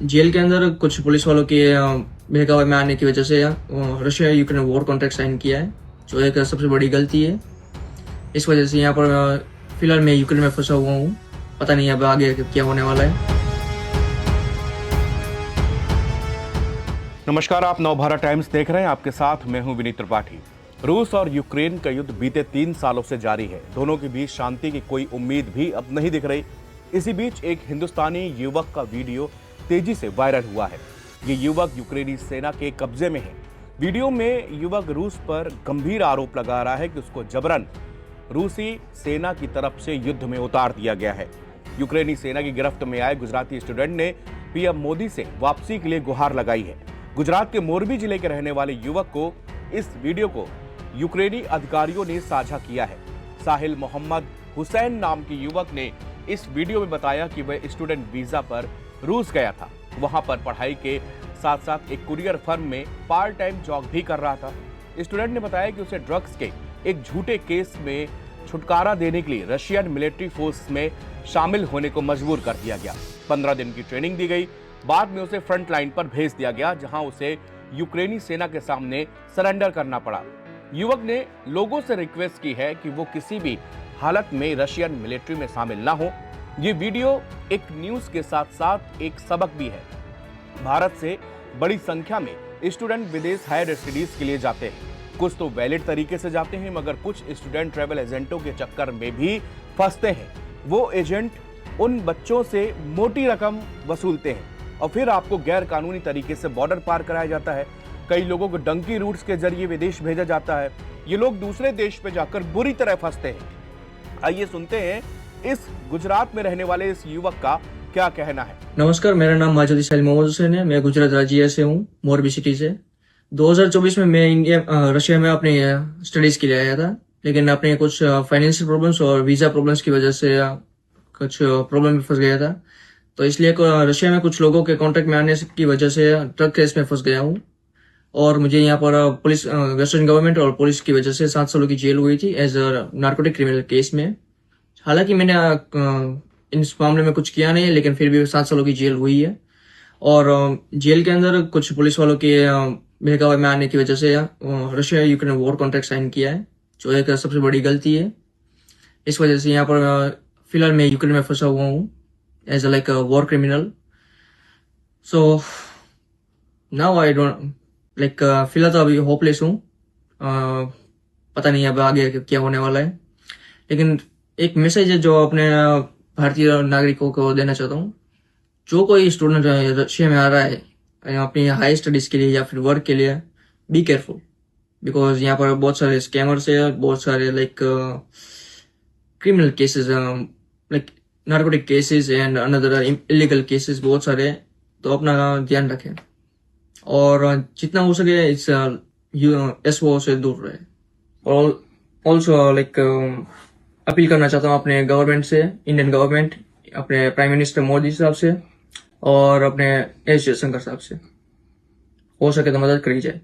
Jail के अंदर कुछ पुलिस वालों के बहकावे में आने की वजह से Russia Ukraine war contract sign किया है, जो एक सबसे बड़ी गलती है। इस वजह से यहाँ पर फिलहाल मैं यूक्रेन में फंसा हुआ हूँ। पता नहीं अब आगे क्या होने वाला है। नमस्कार, आप नवभारत टाइम्स देख रहे हैं। आपके साथ मैं हूं विनीत त्रिपाठी। रूस और यूक्रेन का युद्ध बीते 3 सालों से जारी है। दोनों के बीच शांति की कोई उम्मीद भी अब नहीं दिख रही। इसी बीच एक हिंदुस्तानी युवक का वीडियो तेजी से वायरल हुआ है। ये युवक यूक्रेनी सेना के कब्जे में है। वीडियो में युवक रूस पर गंभीर आरोप लगा रहा है कि उसको जबरन रूसी सेना की तरफ से युद्ध में उतार दिया गया है। यूक्रेनी सेना की गिरफ्त में आए गुजराती स्टूडेंट ने पीएम मोदी से वापसी के लिए गुहार लगाई है। गुजरात के मोरबी जिले के रहने वाले युवक को इस वीडियो को यूक्रेनी अधिकारियों ने साझा किया है। साहिल मोहम्मद हुसैन नाम के युवक ने इस वीडियो में बताया कि वह स्टूडेंट वीजा पर रूस गया था। वहां पर पढ़ाई के साथ साथ एक कुरियर फर्म में पार्ट टाइम जॉब भी कर रहा था। स्टूडेंट ने बताया कि उसे ड्रग्स के एक झूठे केस में छुटकारा देने के लिए रशियन मिलिट्री फोर्स में शामिल होने को मजबूर कर दिया गया। 15 दिन की ट्रेनिंग दी गई। बाद में उसे फ्रंट लाइन पर भेज दिया गया, जहां उसे यूक्रेनी सेना के सामने सरेंडर करना पड़ा। युवक ने लोगों से रिक्वेस्ट की है कि वो किसी भी हालत में रशियन मिलिट्री में शामिल ना हो। ये वीडियो एक न्यूज के साथ साथ एक सबक भी है। भारत से बड़ी संख्या में स्टूडेंट विदेश हायर स्टडीज के लिए जाते हैं। कुछ तो वैलिड तरीके से जाते हैं, मगर कुछ स्टूडेंट ट्रैवल एजेंटों के चक्कर में भी फंसते हैं। वो एजेंट उन बच्चों से मोटी रकम वसूलते हैं और फिर आपको गैर कानूनी तरीके से बॉर्डर पार कराया जाता है। कई लोगों को डंकी रूट्स के जरिए विदेश भेजा जाता है। ये लोग दूसरे देश पे जाकर बुरी तरह फंसते हैं। आइए सुनते हैं इस गुजरात में रहने वाले इस युवक का क्या कहना है। नमस्कार, मेरा नाम माजदी साहिल मोहम्मद हुसैन है। मैं गुजरात राज्य से हूँ, मोरबी सिटी से। 2024 में मैं रशिया में अपनी स्टडीज के लिए आया था, लेकिन अपने कुछ फाइनेंशियल प्रॉब्लम्स और वीजा प्रॉब्लम्स की वजह से कुछ प्रॉब्लम में फंस गया था। तो इसलिए रशिया में कुछ लोगों के कॉन्टेक्ट में आने की वजह से ड्रग केस में फंस गया हूँ। और मुझे यहाँ पर पुलिस, वेस्टर्न गवर्नमेंट और पुलिस की वजह से 7 सालों की जेल हुई थी as a narcotic criminal case में। हालांकि मैंने इस मामले में कुछ किया नहीं है, लेकिन फिर भी 7 सालों की जेल हुई है। और जेल के अंदर कुछ पुलिस वालों के बहकावे में आने की वजह से Russia Ukraine war contract sign किया है, जो एक सबसे बड़ी गलती है। इस वजह से यहाँ पर फिलहाल मैं यूक्रेन में फंसा हुआ हूँ as like a war criminal. So now I don't like, फिलहाल तो अभी होपलेस हूँ। पता नहीं अब आगे क्या होने वाला है। लेकिन एक मैसेज है जो अपने भारतीय नागरिकों को देना चाहता हूँ। जो कोई स्टूडेंट रशिया में आ रहा है अपनी हाई स्टडीज के लिए या फिर वर्क के लिए, बी केयरफुल, बिकॉज यहाँ पर बहुत सारे स्कैमर्स है, बहुत सारे like criminal cases, like narcotic cases and another illegal cases बहुत सारे हैं। तो अपना ध्यान रखें और जितना हो सके इस एसओ से दूर रहे। और ऑल्सो लाइक अपील करना चाहता हूँ अपने गवर्नमेंट से, इंडियन गवर्नमेंट, अपने प्राइम मिनिस्टर मोदी साहब से और अपने एस जयशंकर साहब से, हो सके तो मदद करी जाए।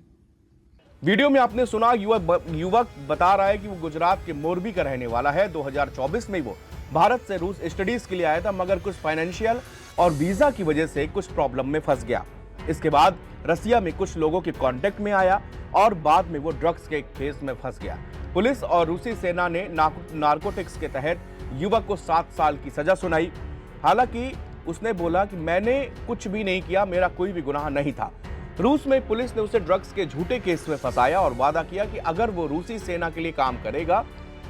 वीडियो में आपने सुना युवक बता रहा है कि वो गुजरात के मोरबी का रहने वाला है। 2024 में वो भारत से रूस स्टडीज के लिए आया था, मगर कुछ फाइनेंशियल और वीजा की वजह से कुछ प्रॉब्लम में फंस गया। इसके बाद रसिया में कुछ लोगों के कांटेक्ट में आया और बाद में वो ड्रग्स के एक केस में फंस गया। पुलिस और रूसी सेना ने नार्कोटिक्स के तहत युवक को 7 साल की सजा सुनाई। हालांकि उसने बोला कि मैंने कुछ भी नहीं किया, मेरा कोई भी गुनाह नहीं था। रूस में पुलिस ने उसे ड्रग्स के झूठे केस में फंसाया और वादा किया कि अगर वो रूसी सेना के लिए काम करेगा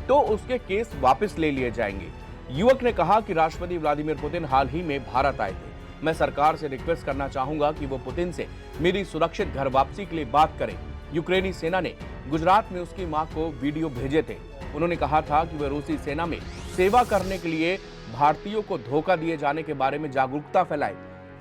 तो उसके केस वापस ले लिए जाएंगे। युवक ने कहा कि राष्ट्रपति व्लादिमीर पुतिन हाल ही में भारत आए थे। मैं सरकार से रिक्वेस्ट करना चाहूंगा कि वो पुतिन से मेरी सुरक्षित घर वापसी के लिए बात करें। यूक्रेनी सेना ने गुजरात में उसकी मां को वीडियो भेजे थे। उन्होंने कहा था कि वह रूसी सेना में सेवा करने के लिए भारतीयों को धोखा दिए जाने के बारे में जागरूकता फैलाए।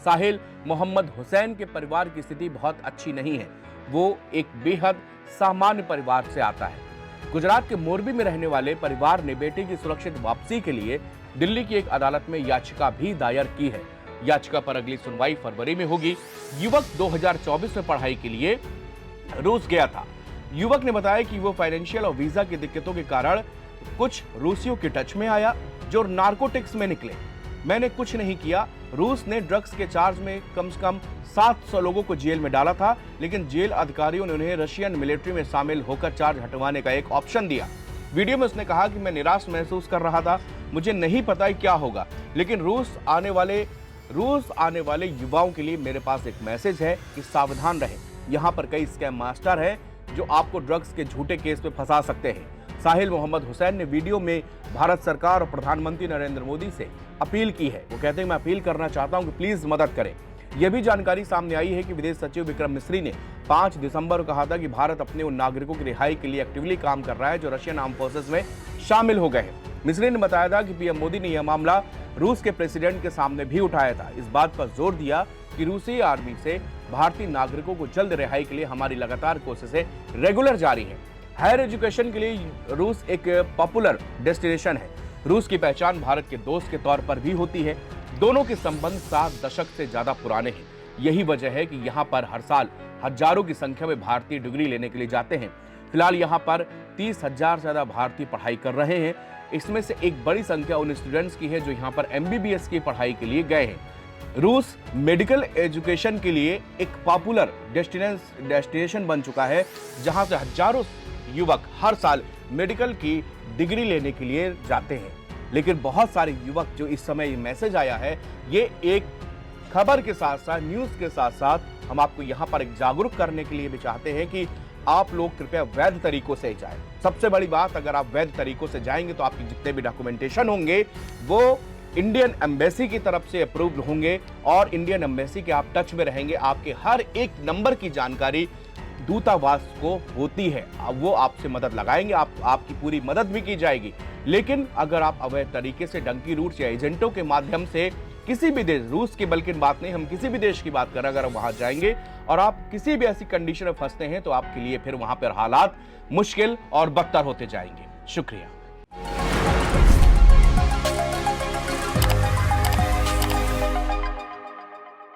साहिल मोहम्मद हुसैन के परिवार की स्थिति बहुत अच्छी नहीं है। वो एक बेहद सामान्य परिवार से आता है। गुजरात के मोरबी में रहने वाले परिवार ने बेटे की सुरक्षित वापसी के लिए दिल्ली की एक अदालत में याचिका भी दायर की है। याचिका पर अगली सुनवाई फरवरी में होगी। युवक 2024 में पढ़ाई के लिए रूस गया था। युवक ने बताया कि वो फाइनेंशियल और वीजा की दिक्कतों के कारण कुछ रूसियों के टच में आया जो नार्कोटिक्स में निकले। मैंने कुछ नहीं किया, रूस ने ड्रग्स के चार्ज में कम से कम 700 लोगों को जेल में डाला था, लेकिन जेल अधिकारियों ने उन्हें रशियन मिलिट्री में शामिल होकर चार्ज हटवाने का एक ऑप्शन दिया। वीडियो में उसने कहा कि मैं निराश महसूस कर रहा था, मुझे नहीं पता क्या होगा, लेकिन रूस आने वाले युवाओं के लिए मेरे पास एक मैसेज है कि सावधान रहें। यहाँ पर कई स्कैम मास्टर हैं जो आपको ड्रग्स के झूठे केस में फंसा सकते हैं। साहिल मोहम्मद हुसैन ने वीडियो में भारत सरकार और प्रधानमंत्री नरेंद्र मोदी से अपील की है। वो कहते हैं, मैं अपील करना चाहता हूं कि प्लीज मदद करें। यह भी जानकारी सामने आई है कि विदेश सचिव विक्रम मिस्री ने 5 दिसंबर को कहा था कि भारत अपने उन नागरिकों की रिहाई के लिए एक्टिवली काम कर रहा है जो रशियन आर्म फोर्सेस में शामिल हो गए हैं। मिस्री ने बताया था कि पीएम मोदी ने यह मामला रूस के प्रेसिडेंट के सामने भी उठाया था। इस बात पर जोर दिया कि रूसी आर्मी से भारतीय नागरिकों को जल्द रिहाई के लिए हमारी लगातार कोशिशें रेगुलर जारी है। हायर एजुकेशन के लिए रूस एक पॉपुलर डेस्टिनेशन है। रूस की पहचान भारत के दोस्त के तौर पर भी होती है। दोनों के संबंध 7 दशक से ज्यादा पुराने हैं। यही वजह है कि यहाँ पर हर साल हजारों की संख्या में भारतीय डिग्री लेने के लिए जाते हैं। फिलहाल यहाँ पर 30,000 से ज्यादा भारतीय पढ़ाई कर रहे हैं। इसमें से एक बड़ी संख्या उन स्टूडेंट्स की है जो यहाँ पर MBBS की पढ़ाई के लिए गए हैं। रूस मेडिकल एजुकेशन के लिए एक पॉपुलर डेस्टिनेशन बन चुका है, जहां से हजारों युवक हर साल मेडिकल की डिग्री लेने के लिए जाते हैं। लेकिन बहुत सारे युवक जो इस समय मैसेज आया है, ये एक खबर के साथ साथ न्यूज के साथ साथ हम आपको यहाँ पर एक जागरूक करने के लिए भी चाहते हैं कि आप लोग कृपया वैध तरीकों से जाएं। सबसे बड़ी बात, अगर आप वैध तरीकों से जाएंगे तो आपके जितने भी डॉक्यूमेंटेशन होंगे वो इंडियन एम्बेसी की तरफ से अप्रूव्ड होंगे और इंडियन एम्बेसी के आप टच में रहेंगे। आपके हर एक नंबर की जानकारी दूतावास को होती है, वो आपसे मदद लगाएंगे, आपकी पूरी मदद भी की जाएगी। लेकिन अगर आप अवैध तरीके से डंकी रूट्स या एजेंटों के माध्यम से किसी भी देश, रूस की बल्कि बात नहीं, हम किसी भी देश की बात करें, अगर वहां जाएंगे और आप किसी भी ऐसी कंडीशन में फंसते हैं तो आपके लिए फिर वहां पर हालात मुश्किल और बदतर होते जाएंगे। शुक्रिया।